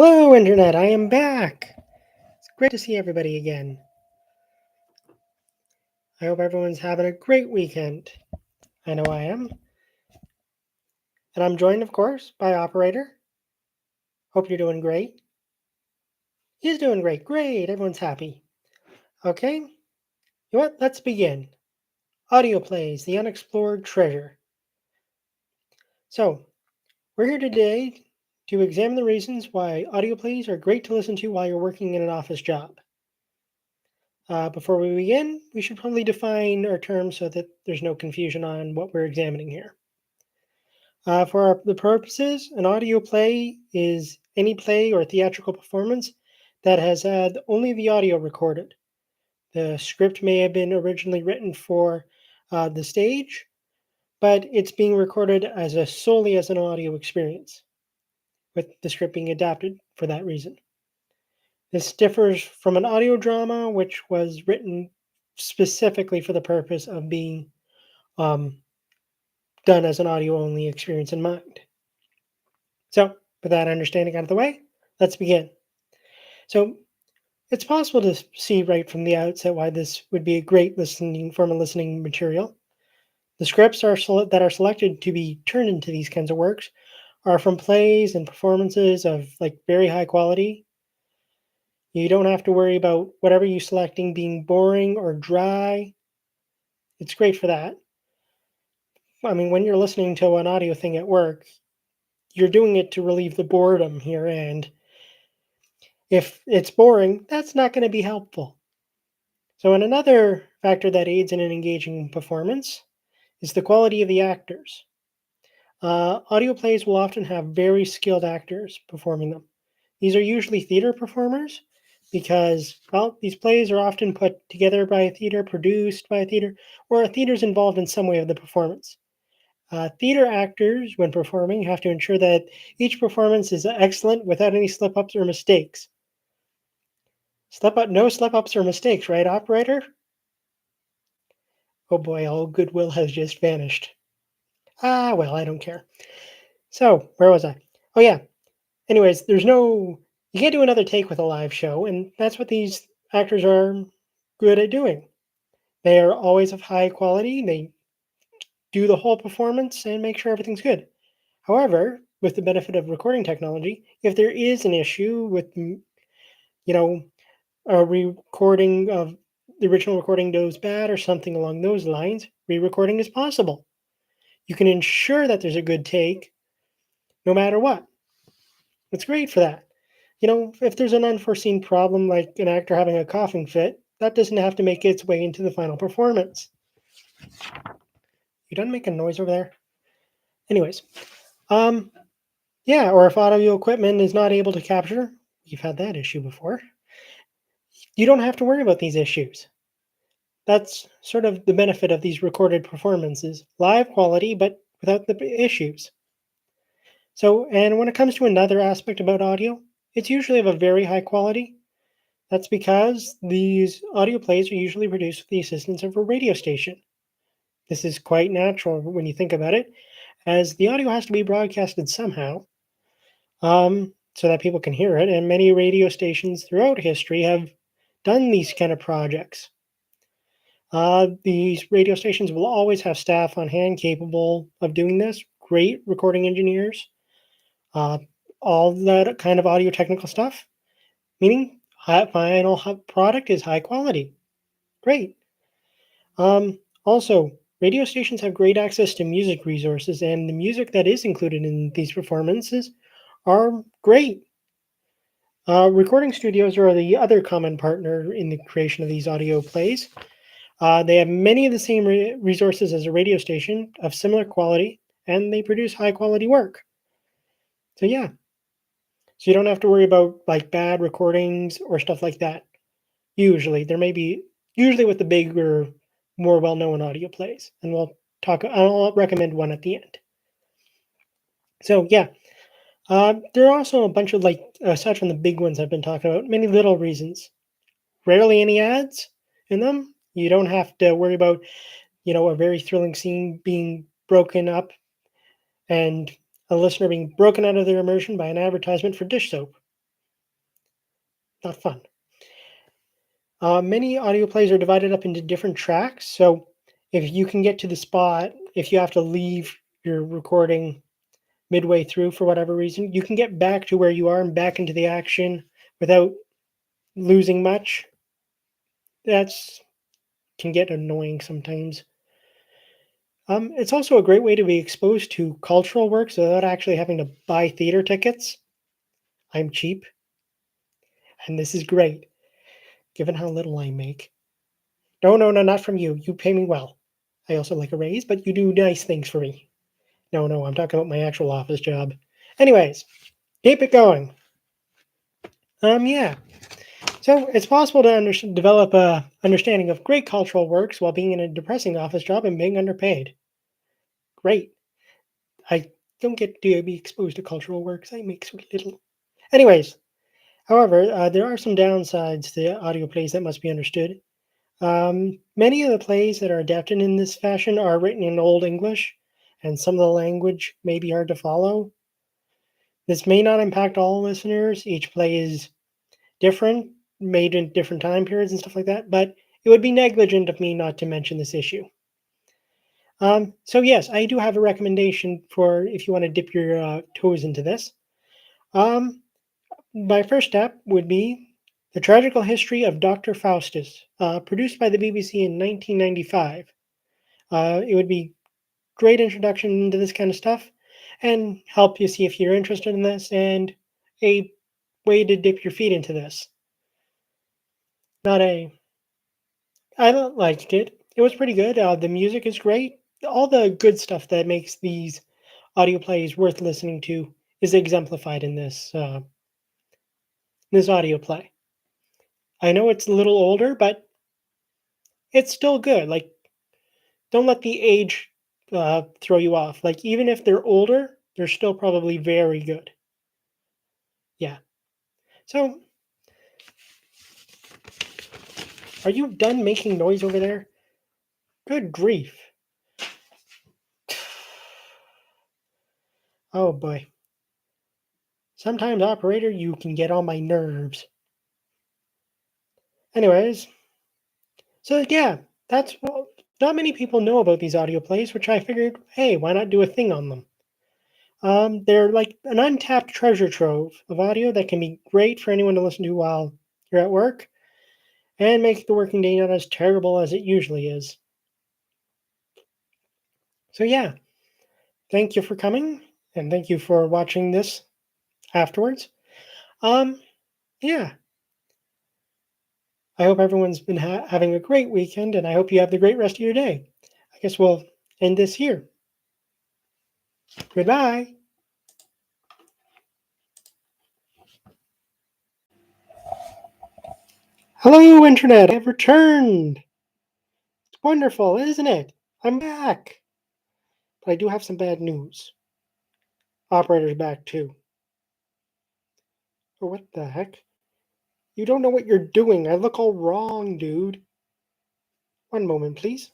Hello, Internet. I am back. It's great to see everybody again. I hope everyone's having a great weekend. I know I am. And I'm joined, of course, by Operator. Hope you're doing great. He's doing great. Great. Everyone's happy. Okay. You know what? Let's begin. Audio plays, the unexplored treasure. So, we're here today to examine the reasons why audio plays are great to listen to while you're working in an office job. Before we begin, we should probably define our terms so that there's no confusion on what we're examining here. The purposes, an audio play is any play or theatrical performance that has had only the audio recorded. The script may have been originally written for the stage, but it's being recorded solely as an audio experience, with the script being adapted for that reason. This differs from an audio drama, which was written specifically for the purpose of being um, done as an audio only experience in mind. So, with that understanding out of the way, let's begin. So, it's possible to see right from the outset why this would be a great listening form of listening material. The scripts that are selected to be turned into these kinds of works are from plays and performances of very high quality. You don't have to worry about whatever you're selecting being boring or dry. It's great for that. I mean, when you're listening to an audio thing at work, you're doing it to relieve the boredom here, and if it's boring, that's not going to be helpful. So, and another factor that aids in an engaging performance is the quality of the actors. Audio plays will often have very skilled actors performing them. These are usually theater performers because, well, these plays are often put together by a theater, produced by a theater, or a theater's involved in some way of the performance. Theater actors, when performing, have to ensure that each performance is excellent without any slip ups or mistakes. No slip ups or mistakes, right, operator? Oh boy, all goodwill has just vanished. Well, I don't care. So, where was I? Oh, yeah. Anyways, you can't do another take with a live show, and that's what these actors are good at doing. They are always of high quality. They do the whole performance and make sure everything's good. However, with the benefit of recording technology, if there is an issue with, know, a recording of the original recording goes bad or something along those lines, re-recording is possible. You can ensure that there's a good take no matter what. It's great for that. If there's an unforeseen problem like an actor having a coughing fit, that doesn't have to make its way into the final performance. You done making noise over there? Anyways, um, yeah, or if audio equipment is not able to capture, you've had that issue before, you don't have to worry about these issues. That's sort of the benefit of these recorded performances live quality, but without the issues. So, and when it comes to another aspect about audio, it's usually of a very high quality. That's because these audio plays are usually produced with the assistance of a radio station. This is quite natural when you think about it, as the audio has to be broadcasted somehow so that people can hear it, and many radio stations throughout history have done these kind of projects. These radio stations will always have staff on hand capable of doing this, great recording engineers, uh, all that kind of audio technical stuff, meaning final product is high quality. Great. Also, radio stations have great access to music resources, and the music that is included in these performances are great. Recording studios are the other common partner in the creation of these audio plays. They have many of the same resources as a radio station of similar quality, and they produce high quality work. So, yeah. So, you don't have to worry about bad recordings or stuff like that. Usually with the bigger, more well known audio plays. And I'll recommend one at the end. So, yeah. There are also a bunch of, aside from the big ones I've been talking about, many little reasons. Rarely any ads in them. You don't have to worry about, a very thrilling scene being broken up and a listener being broken out of their immersion by an advertisement for dish soap. not fun. Many audio plays are divided up into different tracks, so if you can get to the spot, if you have to leave your recording midway through for whatever reason, you can get back to where you are and back into the action without losing much. That's can get annoying sometimes. It's also a great way to be exposed to cultural works without actually having to buy theater tickets. I'm cheap, and this is great, given how little I make. No, no, no, not from you. You pay me well. I also like a raise, but you do nice things for me. No, no, I'm talking about my actual office job. Anyways, keep it going. Yeah. So it's possible to develop a understanding of great cultural works while being in a depressing office job and being underpaid. Great. I don't get to be exposed to cultural works. I make so little. Anyways, however, there are some downsides to audio plays that must be understood. Many of the plays that are adapted in this fashion are written in Old English, and some of the language may be hard to follow. This may not impact all listeners. Each play is different, made in different time periods and stuff like that, but it would be negligent of me not to mention this issue. So, yes, I do have a recommendation for if you want to dip your toes into this. Um, my first step would be The Tragical History of Dr. Faustus, produced by the BBC in 1995. It would be great introduction into this kind of stuff and help you see if you're interested in this and a way to dip your feet into this. Not a I liked it. It was pretty good. The music is great. All the good stuff that makes these audio plays worth listening to is exemplified in this audio play. I know it's a little older, but it's still good. Like, don't let the age throw you off. Like, even if they're older, they're still probably very good. Yeah. So, are you done making noise over there? Good grief. Oh boy. Sometimes, operator, you can get on my nerves. Anyways, so yeah, that's well, not many people know about these audio plays, which I figured, hey, why not do a thing on them? They're like an untapped treasure trove of audio that can be great for anyone to listen to while you're at work and make the working day not as terrible as it usually is. So yeah, thank you for coming and thank you for watching this afterwards. Um, yeah, I hope everyone's been having a great weekend and I hope you have the great rest of your day. I guess we'll end this here. Goodbye. Hello, Internet. I've returned. It's wonderful, isn't it? I'm back. But I do have some bad news. Operator's back too. Oh, what the heck? You don't know what you're doing. I look all wrong, dude. One moment, please.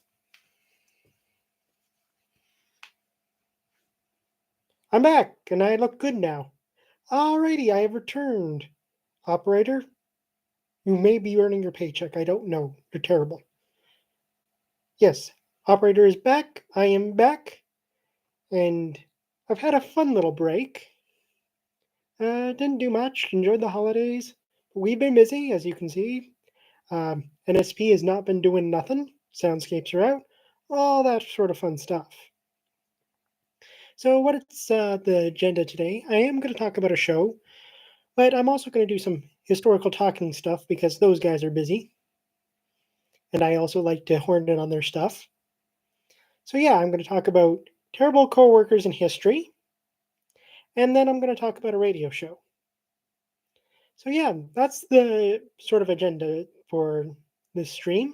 I'm back, and I look good now. Alrighty, I have returned. Operator, you may be earning your paycheck. I don't know. You're terrible. Yes, operator is back. I am back. And I've had a fun little break. Didn't do much. Enjoyed the holidays. We've been busy, as you can see. N.S.P has not been doing nothing. Soundscapes are out. All that sort of fun stuff. So, what's the agenda today? I am going to talk about a show, but I'm also going to do some historical talking stuff because those guys are busy. And I also like to horn in on their stuff. So, yeah, I'm going to talk about terrible coworkers in history. And then I'm going to talk about a radio show. So, yeah, that's the sort of agenda for this stream.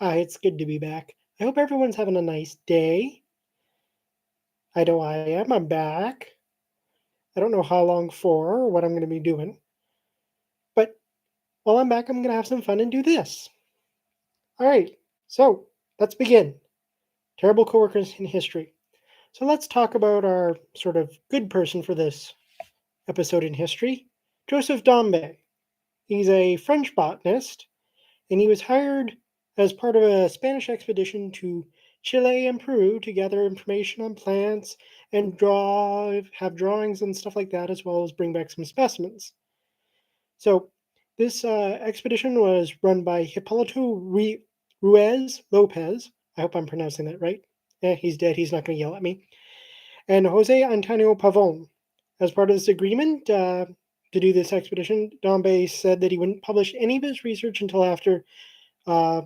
It's good to be back. I hope everyone's having a nice day. I know I am. I'm back. I don't know how long for or what I'm going to be doing. But while I'm back, I'm going to have some fun and do this. All right, so let's begin. Terrible coworkers in history. So let's talk about our sort of good person for this episode in history, Joseph Dombey. He's a French botanist, and he was hired as part of a Spanish expedition to Chile and Peru to gather information on plants and have drawings and stuff like that, as well as bring back some specimens. So, this expedition was run by Ruiz Lopez. I hope I'm pronouncing that right. He's dead. He's not going to yell at me. And Jose Antonio Pavon. As part of this agreement to do this expedition, Dombey said that he wouldn't publish any of his research until after uh,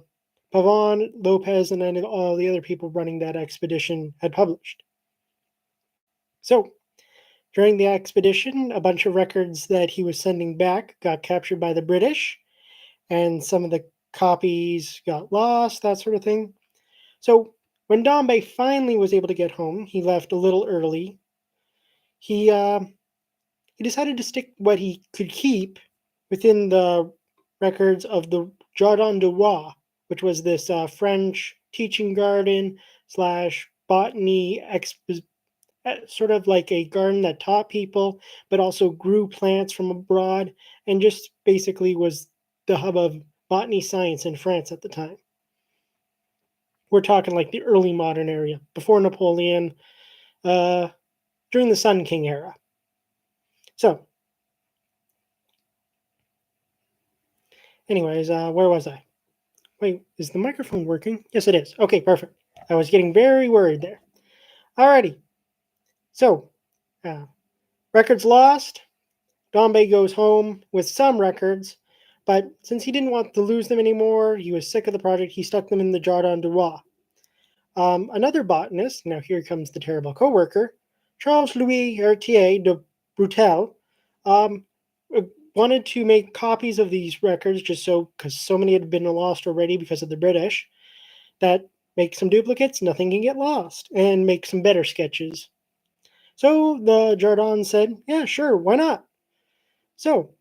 Pavon, Lopez, and then all the other people running that expedition had published. So, during the expedition, a bunch of records that he was sending back got captured by the British, and some of the copies got lost, that sort of thing. So, when Dombey finally was able to get home, he left a little early. He he decided to stick what he could keep within the records of the Jardin du Roi, which was this French teaching garden slash botany sort of like a garden that taught people, but also grew plants from abroad, and just basically was the hub of botany science in France at the time. We're talking like the early modern area, before Napoleon, uh, during the Sun King era. So, anyways, where was I? Wait, is the microphone working? Yes, it is. Okay, perfect. I was getting very worried there. Alrighty. So, uh, records lost. Dombey goes home with some records, but since he didn't want to lose them anymore, he was sick of the project, he stuck them in the Jardin du Roi. Another botanist, now here comes the terrible coworker, Charles Louis Hertier de Brutel, um, uh, wanted to make copies of these records just so, because so many had been lost already because of the British, that make some duplicates, nothing can get lost, and make some better sketches. So the Jardin said, yeah, sure, why not? So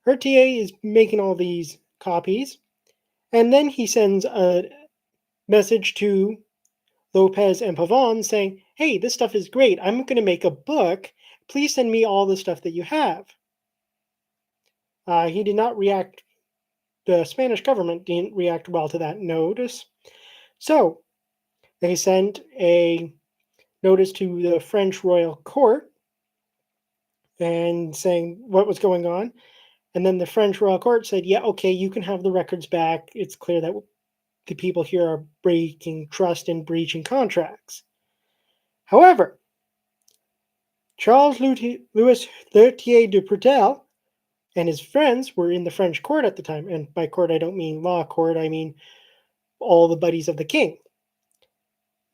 Hertier is making all these copies, and then he sends a message to Lopez and Pavon saying, hey, this stuff is great. I'm going to make a book. Please send me all the stuff that you have. He did not react, the Spanish government didn't react well to that notice. So they sent a notice to the French royal court and saying what was going on. And then the French royal court said, yeah, okay, you can have the records back. It's clear that the people here are breaking trust and breaching contracts. However, Charles Louis Lertier de Proutel and his friends were in the French court at the time. And by court, I don't mean law court, I mean all the buddies of the king.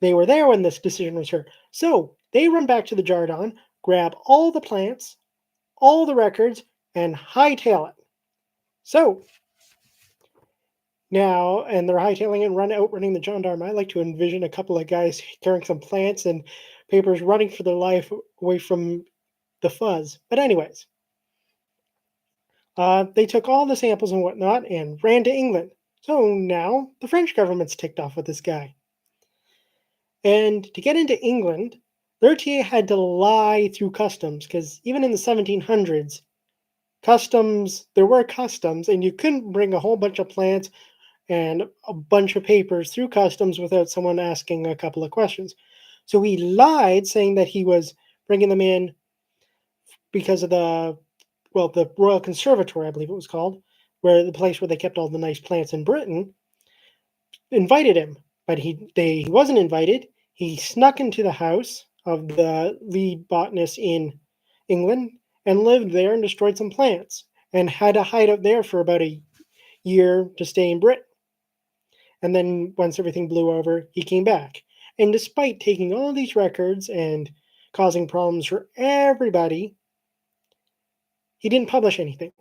They were there when this decision was heard. So they run back to the Jardin, grab all the plants, all the records, and hightail it. So now, and they're hightailing and outrunning the gendarme. I like to envision a couple of guys carrying some plants and papers running for their life away from the fuzz. But anyways, they took all the samples and whatnot and ran to England. So now the French government's ticked off with this guy. And to get into England, Lertier had to lie through customs because even in the 1700s, there were customs, and you couldn't bring a whole bunch of plants and a bunch of papers through customs without someone asking a couple of questions. So he lied, saying that he was bringing them in because of the Royal Conservatory, I believe it was called, where the place where they kept all the nice plants in Britain, invited him, but he wasn't invited. He snuck into the house of the lead botanist in England and lived there and destroyed some plants and had to hide out there for about a year to stay in Britain. And then once everything blew over, he came back. And despite taking all these records and causing problems for everybody, he didn't publish anything.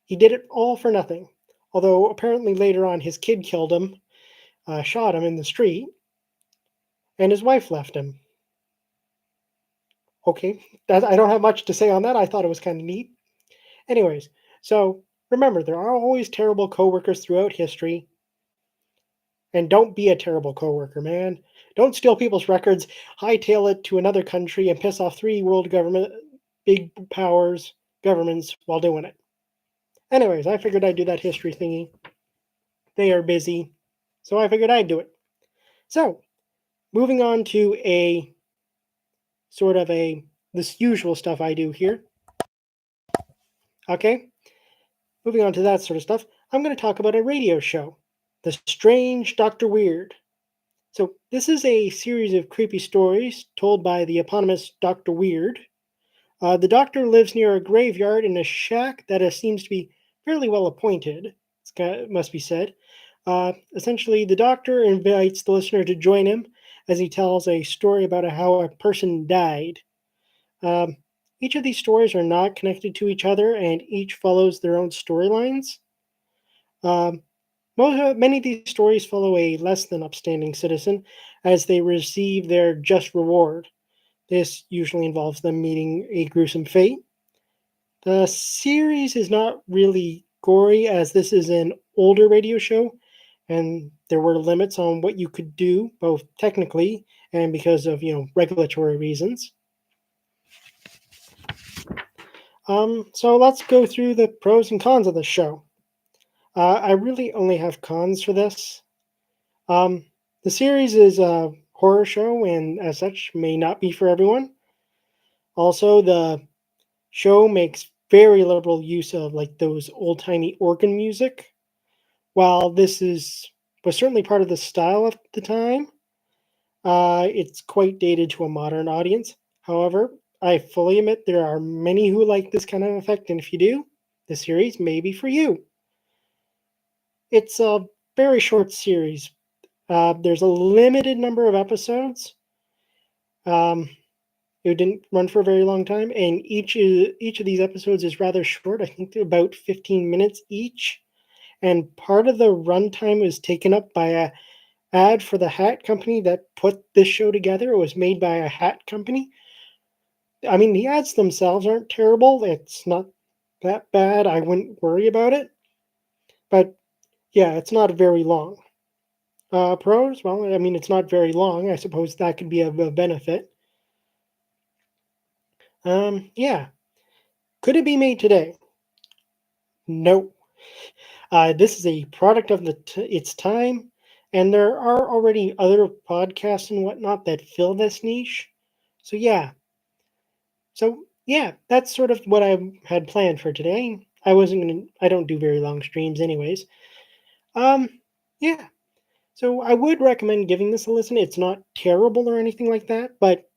He did it all for nothing. Although apparently later on his kid killed him, shot him in the street, and his wife left him. Okay, I don't have much to say on that. I thought it was kind of neat. Anyways, so remember, there are always terrible coworkers throughout history. And don't be a terrible coworker, man. Don't steal people's records, hightail it to another country, and piss off three world government, big powers, governments while doing it. Anyways, I figured I'd do that history thingy. They are busy, so I figured I'd do it. So, moving on to a sort of a this usual stuff I do here. Okay, moving on to that sort of stuff, I'm going to talk about a radio show, The Strange Dr. Weird. So, this is a series of creepy stories told by the eponymous Dr. Weird. The doctor lives near a graveyard in a shack that seems to be fairly well appointed, must be said. Essentially, the doctor invites the listener to join him as he tells a story about how a person died. Um, each of these stories are not connected to each other, and each follows their own storylines. Um, many of these stories follow a less than upstanding citizen as they receive their just reward. This usually involves them meeting a gruesome fate. The series is not really gory as this is an older radio show and there were limits on what you could do both technically and because of, regulatory reasons. So let's go through the pros and cons of the show. I really only have cons for this. Um, the series is a horror show and as such may not be for everyone. Also, the show makes very liberal use of like those old timey organ music. While this is was certainly part of the style of the time, it's quite dated to a modern audience. However, I fully admit there are many who like this kind of effect, and if you do, the series may be for you. It's a very short series. There's a limited number of episodes. Um, it didn't run for a very long time, and each of these episodes is rather short. I think they're about 15 minutes each, and part of the runtime was taken up by a ad for the hat company that put this show together. It was made by a hat company. I mean, the ads themselves aren't terrible. It's not that bad. I wouldn't worry about it. But yeah, it's not very long. Pros, well, I mean, it's not very long. I suppose that could be a benefit. Yeah. Could it be made today? No. This is a product of its time, and there are already other podcasts and whatnot that fill this niche. So yeah, that's sort of what I had planned for today. I don't do very long streams anyways. Um, yeah. So I would recommend giving this a listen. It's not terrible or anything like that, but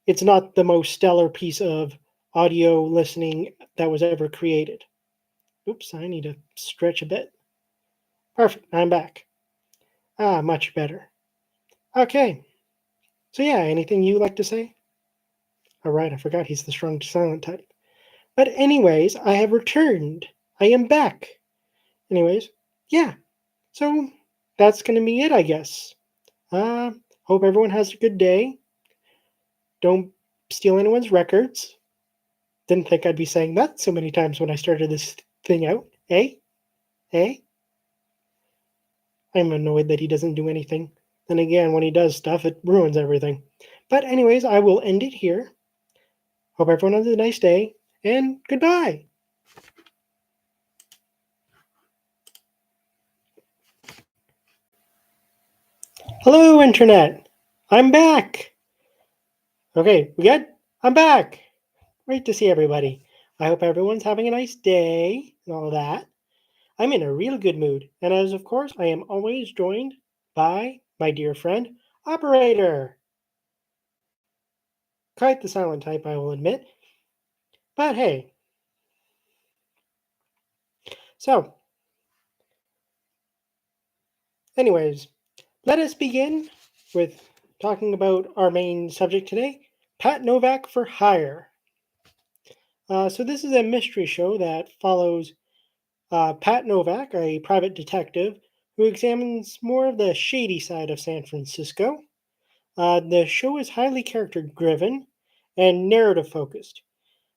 it's not the most stellar piece of audio listening that was ever created. Oops, I need to stretch a bit. Perfect. I'm back. Much better. Okay. So yeah, anything you like to say? All right, I forgot he's the strong silent type. But anyways, I have returned. I am back. Anyways, yeah. So that's going to be it, I guess. Hope everyone has a good day. Don't steal anyone's records. Didn't think I'd be saying that so many times when I started this thing out. Eh? Eh? I'm annoyed that he doesn't do anything. Then again, when he does stuff, it ruins everything. But, anyways, I will end it here. Hope everyone has a nice day, and goodbye. Hello, Internet. I'm back. Okay, we good? I'm back. Great to see everybody. I hope everyone's having a nice day and all that. I'm in a real good mood, and as of course, I am always joined by my dear friend, Operator. Quite the silent type, I will admit. But hey, so, anyways, let us begin with talking about our main subject today, Pat Novak for Hire. So, this is a mystery show that follows Pat Novak, a private detective who examines more of the shady side of San Francisco. The show is highly character driven and narrative focused.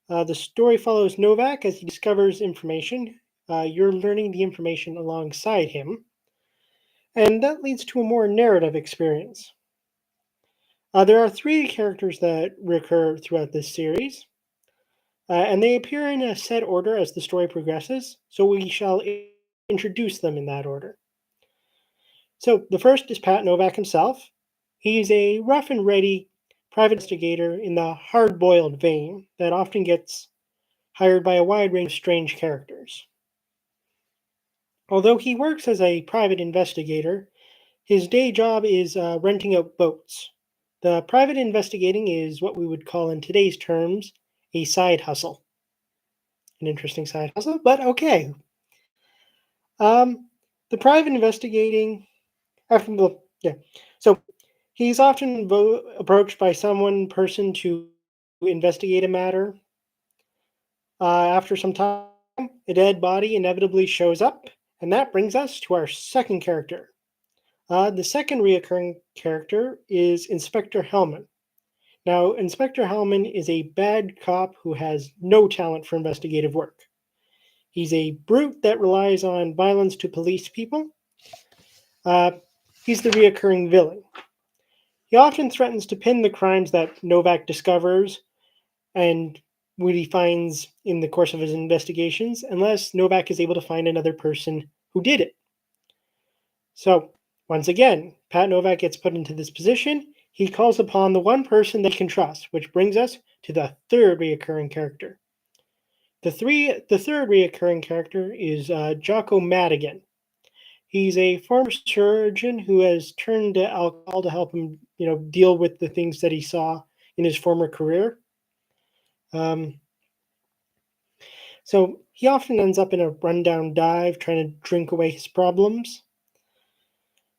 The story follows Novak as he discovers information. You're learning the information alongside him, and that leads to a more narrative experience. There are three characters that recur throughout this series. and they appear in a set order as the story progresses, so we shall introduce them in that order. So the first is Pat Novak himself. He's a rough and ready private investigator in the hard boiled vein that often gets hired by a wide range of strange characters. Although he works as a private investigator, his day job is renting out boats. The private investigating is what we would call, in today's terms, a side hustle. An interesting side hustle, but okay. Um, the private investigating, after the yeah, so he's often approached by someone person to investigate a matter. After some time, a dead body inevitably shows up, and that brings us to our second character. The second reoccurring character is Inspector Hellman. Now, Inspector Hellman is a bad cop who has no talent for investigative work. He's a brute that relies on violence to police people. Uh, he's the reoccurring villain. He often threatens to pin the crimes that Novak discovers and what he finds in the course of his investigations, unless Novak is able to find another person who did it. So, once again, Pat Novak gets put into this position. He calls upon the one person that he can trust, which brings us to the third reoccurring character. The third reoccurring character is Jocko Madigan. He's a former surgeon who has turned to alcohol to help him, deal with the things that he saw in his former career. Um, so he often ends up in a rundown dive trying to drink away his problems.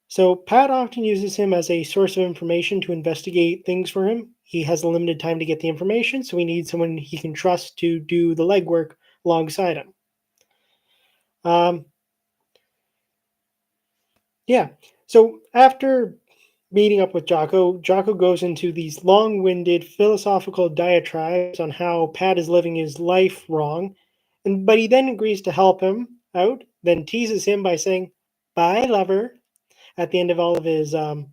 So Pat often uses him as a source of information to investigate things for him. He has a limited time to get the information, so he needs someone he can trust to do the legwork alongside him. Um, yeah. So after meeting up with Jocko, Jocko goes into these long-winded philosophical diatribes on how Pat is living his life wrong, but he then agrees to help him out, then teases him by saying, "Bye, lover," at the end of all of his you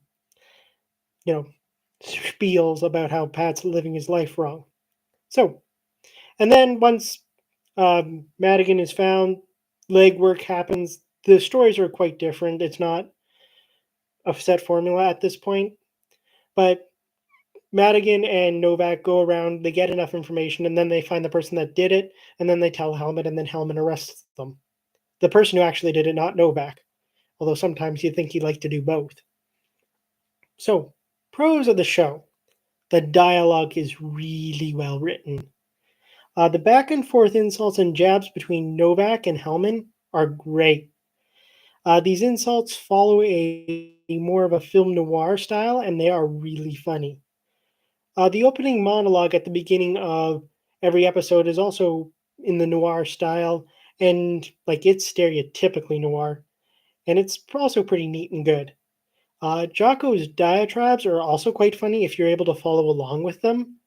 know, spiels about how Pat's living his life wrong. So, and then once Madigan is found, legwork happens. The stories are quite different. It's not a set formula at this point, but Madigan and Novak go around, they get enough information, and then they find the person that did it, and then they tell Hellman, and then Hellman arrests them. The person who actually did it, not Novak, although sometimes you think he'd like to do both. So, pros of the show. The dialogue is really well written. The back and forth insults and jabs between Novak and Hellman are great. These insults follow a more of a film noir style, and they are really funny. The opening monologue at the beginning of every episode is also in the noir style, and like it's stereotypically noir, and it's also pretty neat and good. Jocko's diatribes are also quite funny if you're able to follow along with them.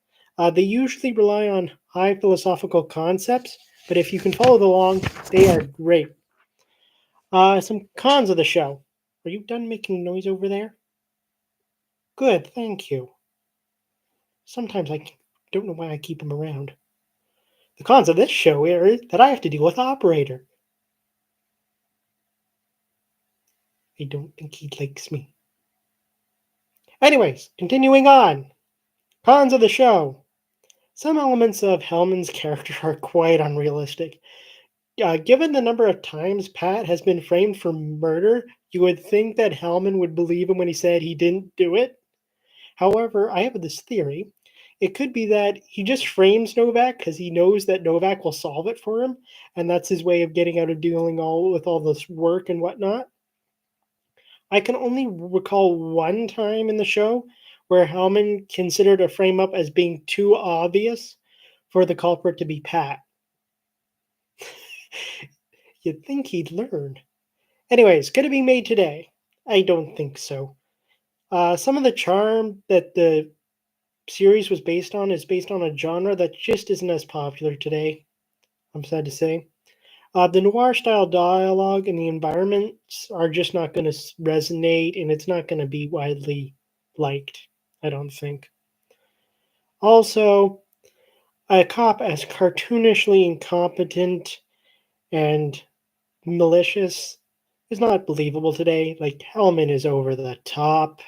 They usually rely on high philosophical concepts, but if you can follow along, they are great. Some cons of the show. Are you done making noise over there? Good, thank you. Sometimes I don't know why I keep him around. The cons of this show are that I have to deal with Operator. I don't think he likes me. Anyways, continuing on. Cons of the show. Some elements of Hellman's character are quite unrealistic. Given the number of times Pat has been framed for murder, you would think that Hellman would believe him when he said he didn't do it. However, I have this theory. It could be that he just frames Novak because he knows that Novak will solve it for him, and that's his way of getting out of dealing all this work and whatnot. I can only recall one time in the show where Hellman considered a frame up as being too obvious for the culprit to be Pat. You'd think he'd learn. Anyways, could it be made today? I don't think so. Some of the charm that the series was based on is based on a genre that just isn't as popular today. I'm sad to say. The noir style dialogue and the environments are just not going to resonate, and it's not going to be widely liked, I don't think. Also, a cop as cartoonishly incompetent and malicious is not believable today. Like, Hellman is over the top.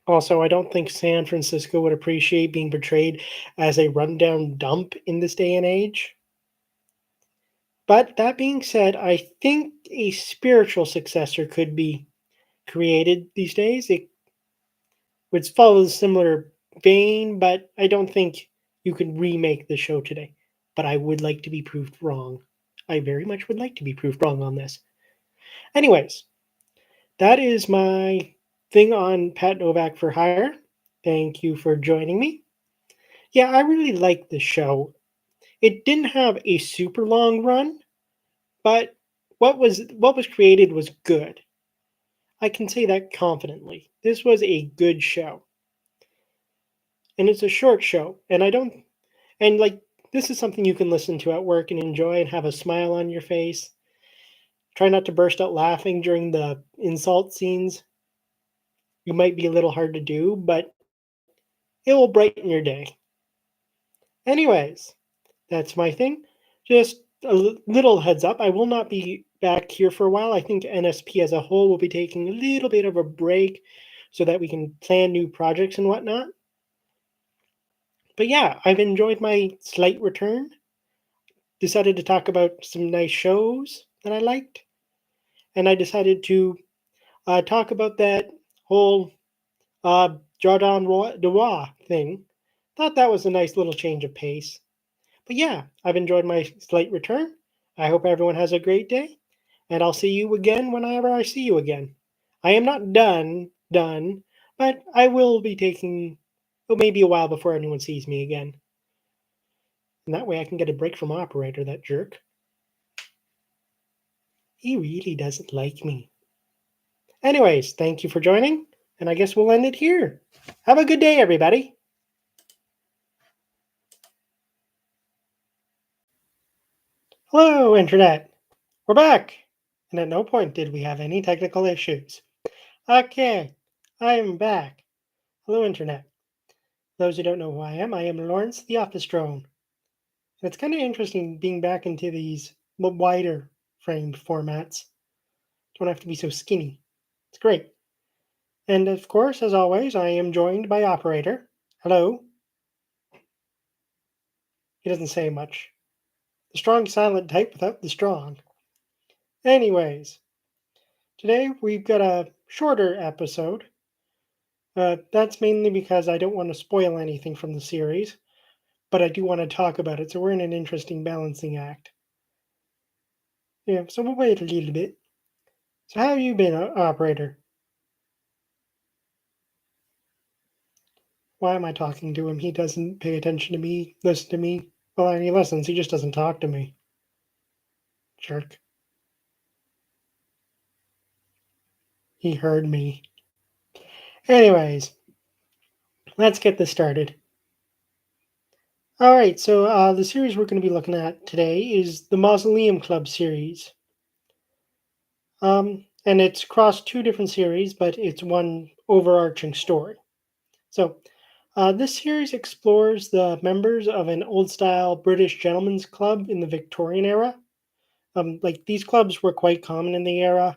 Also, I don't think San Francisco would appreciate being portrayed as a rundown dump in this day and age. But that being said, I think a spiritual successor could be created these days. It would follow a similar vein, but I don't think you could remake the show today. But I would like to be proved wrong. I very much would like to be proved wrong on this. Anyways, that is my thing on Pat Novak for Hire. Thank you for joining me. Yeah, I really like the show. It didn't have a super long run, but what was created was good. I can say that confidently. This was a good show. And it's a short show, and I don't and like this is something you can listen to at work and enjoy and have a smile on your face. Try not to burst out laughing during the insult scenes. It might be a little hard to do, but it will brighten your day. Anyways, that's my thing. Just a little heads up, I will not be back here for a while. I think NSP as a whole will be taking a little bit of a break so that we can plan new projects and whatnot. But yeah, I've enjoyed my slight return. Decided to talk about some nice shows that I liked, and I decided to talk about that whole Jordan Dewa thing. Thought that was a nice little change of pace. But yeah, I've enjoyed my slight return. I hope everyone has a great day, and I'll see you again whenever I see you again. I am not done, but I will be taking, it may be a while before anyone sees me again. And that way I can get a break from operator, that jerk. He really doesn't like me. Anyways, thank you for joining, and I guess we'll end it here. Have a good day, everybody. Hello, Internet. We're back. And at no point did we have any technical issues. Okay, I am back. Hello, Internet. Those who don't know who I am Lawrence the Office Drone. And it's kind of interesting being back into these wider framed formats. Don't have to be so skinny. It's great. And of course, as always, I am joined by Operator. Hello. He doesn't say much. The strong silent type without the strong. Anyways, today we've got a shorter episode. That's mainly because I don't want to spoil anything from the series, but I do want to talk about it, so we're in an interesting balancing act. Yeah, so we'll wait a little bit. So how have you been, Operator? Why am I talking to him? He doesn't pay attention to me, listen to me. Well, he listens, he just doesn't talk to me. Jerk. He heard me. Anyways, let's get this started. All right, so the series we're going to be looking at today is the Mausoleum Club series. And it's across two different series, but it's one overarching story. So, this series explores the members of an old style British gentlemen's club in the Victorian era. Like, these clubs were quite common in the era,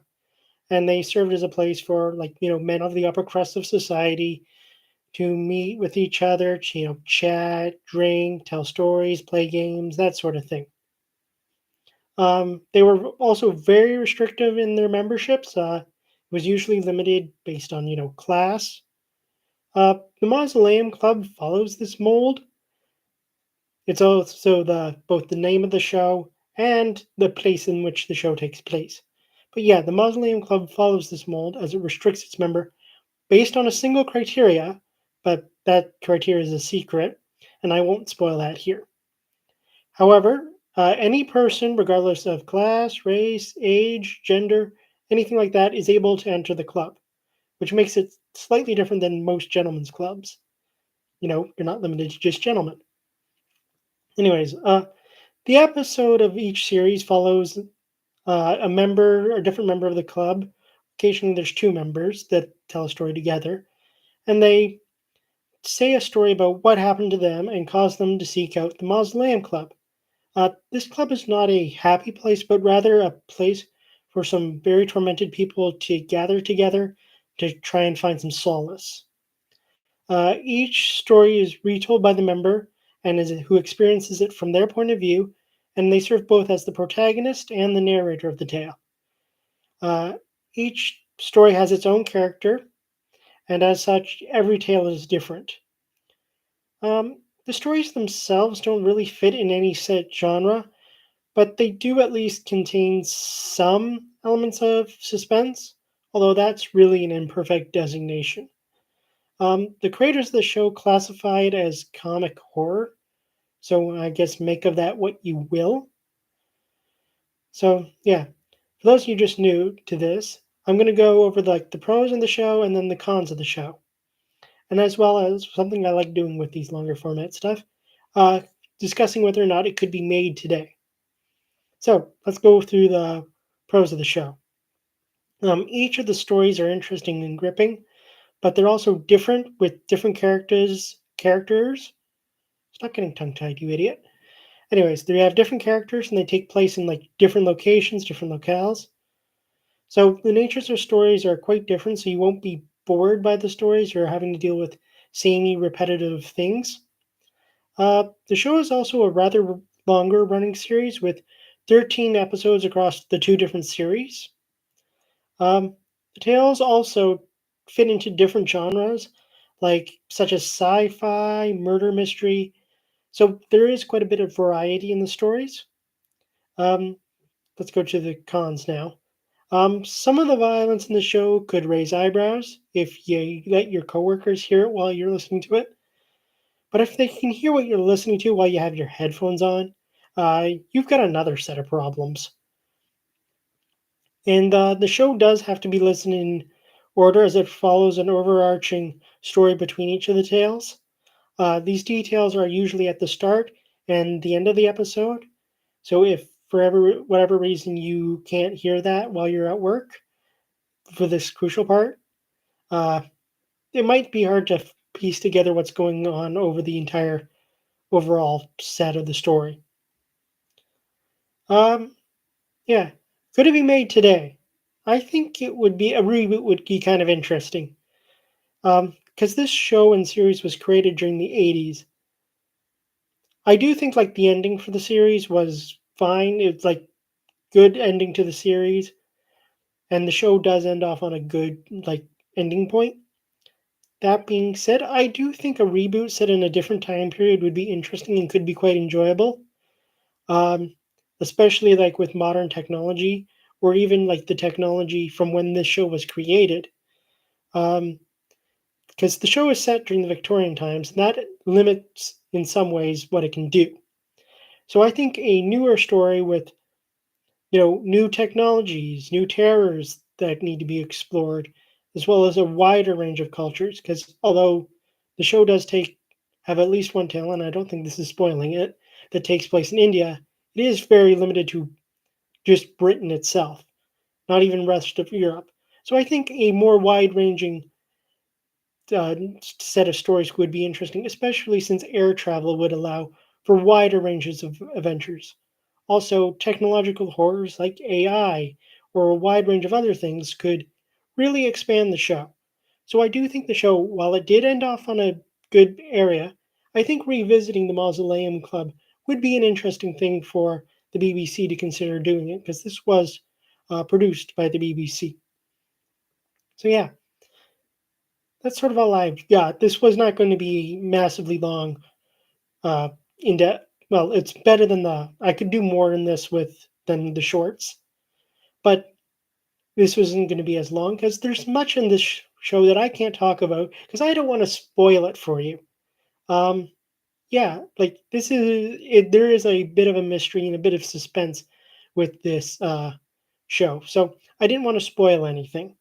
and they served as a place for, like, men of the upper crust of society to meet with each other, to, chat, drink, tell stories, play games, that sort of thing. They were also very restrictive in their memberships. It was usually limited based on, class. The Mausoleum Club follows this mold. It's also the both the name of the show and the place in which the show takes place. But yeah, the Mausoleum Club follows this mold as it restricts its member based on a single criteria, but that criteria is a secret, and I won't spoil that here. However, any person, regardless of class, race, age, gender, anything like that, is able to enter the club, which makes it slightly different than most gentlemen's clubs. You're not limited to just gentlemen. Anyways, the episode of each series follows a different member of the club. Occasionally, there's two members that tell a story together, and they say a story about what happened to them and cause them to seek out the Mausoleum Club. This club is not a happy place, but rather a place for some very tormented people to gather together to try and find some solace. Each story is retold by the member and is who experiences it from their point of view, and they serve both as the protagonist and the narrator of the tale. Uh, each story has its own character, and as such, every tale is different. The stories themselves don't really fit in any set genre, but they do at least contain some elements of suspense, although that's really an imperfect designation. The creators of the show classify it as comic horror, so I guess make of that what you will. So yeah, for those of you just new to this, I'm going to go over the pros of the show and then the cons of the show, and as well as something I like doing with these longer format stuff, uh, discussing whether or not it could be made today. So let's go through the pros of the show. Each of the stories are interesting and gripping, but they're also different with different characters. Stop getting tongue tied, you idiot. Anyways, they have different characters and they take place in different locations, different locales. So the natures of stories are quite different, so you won't be bored by the stories or having to deal with samey, repetitive things. The show is also a rather longer running series with 13 episodes across the two different series. The tales also fit into different genres, such as sci-fi, murder mystery. So there is quite a bit of variety in the stories. Um, let's go to the cons now. Some of the violence in the show could raise eyebrows if you let your coworkers hear it while you're listening to it. But if they can hear what you're listening to while you have your headphones on, you've got another set of problems. And the show does have to be listened in order as it follows an overarching story between each of the tales. These details are usually at the start and the end of the episode. So if for whatever reason you can't hear that while you're at work for this crucial part, uh, it might be hard to piece together what's going on over the entire overall set of the story. Um, yeah, could it be made today? I think it would be a reboot would be kind of interesting. Because this show and series was created during the 80s. I do think the ending for the series was fine. It's good ending to the series, and the show does end off on a good ending point. That being said, I do think a reboot set in a different time period would be interesting and could be quite enjoyable. Um, Especially with modern technology or even the technology from when this show was created. Um, because the show is set during the Victorian times, and that limits in some ways what it can do. So I think a newer story with new technologies, new terrors that need to be explored, as well as a wider range of cultures. Because although the show does have at least one tale, and I don't think this is spoiling it, that takes place in India, it is very limited to just Britain itself, not even rest of Europe. So I think a more wide-ranging uh, set of stories would be interesting, especially since air travel would allow for wider ranges of adventures. Also, technological horrors like AI or a wide range of other things could really expand the show. So I do think the show, while it did end off on a good area, I think revisiting the Mausoleum Club would be an interesting thing for the BBC to consider doing it because this was produced by the BBC. So yeah, that's sort of all I've got. This was not going to be massively long, uh, in depth. Well, it's better than the. I could do more in this with than the shorts, but this wasn't going to be as long because there's much in this show that I can't talk about because I don't want to spoil it for you. Um, yeah, this is it. There is a bit of a mystery and a bit of suspense with this show, so I didn't want to spoil anything.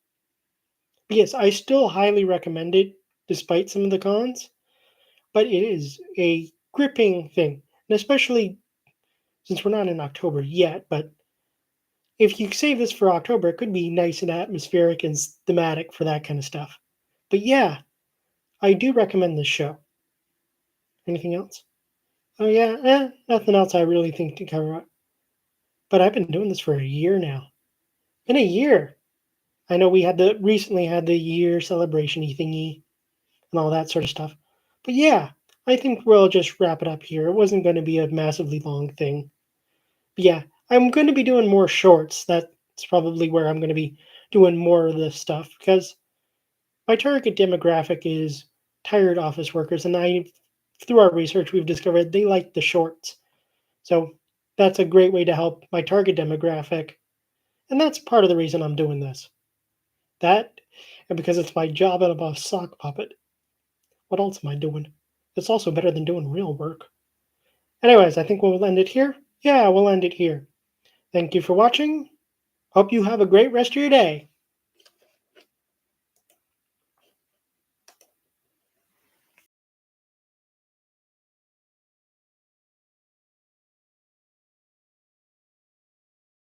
But yes, I still highly recommend it, despite some of the cons. But it is a gripping thing, and especially since we're not in October yet. But if you save this for October, it could be nice and atmospheric and thematic for that kind of stuff. But yeah, I do recommend this show. Anything else? Oh yeah, nothing else I really think to cover. But I've been doing this for a year now. In a year. I know we had the recently had the year celebration thingy and all that sort of stuff. But yeah, I think we'll just wrap it up here. It wasn't going to be a massively long thing. But yeah, I'm going to be doing more shorts. That's probably where I'm going to be doing more of this stuff because my target demographic is tired office workers, and I, through our research, we've discovered they like the shorts. So that's a great way to help my target demographic, and that's part of the reason I'm doing this. That, and because it's my job and I'm a sock puppet. What else am I doing? It's also better than doing real work. Anyways, I think we'll end it here. Yeah, we'll end it here. Thank you for watching. Hope you have a great rest of your day.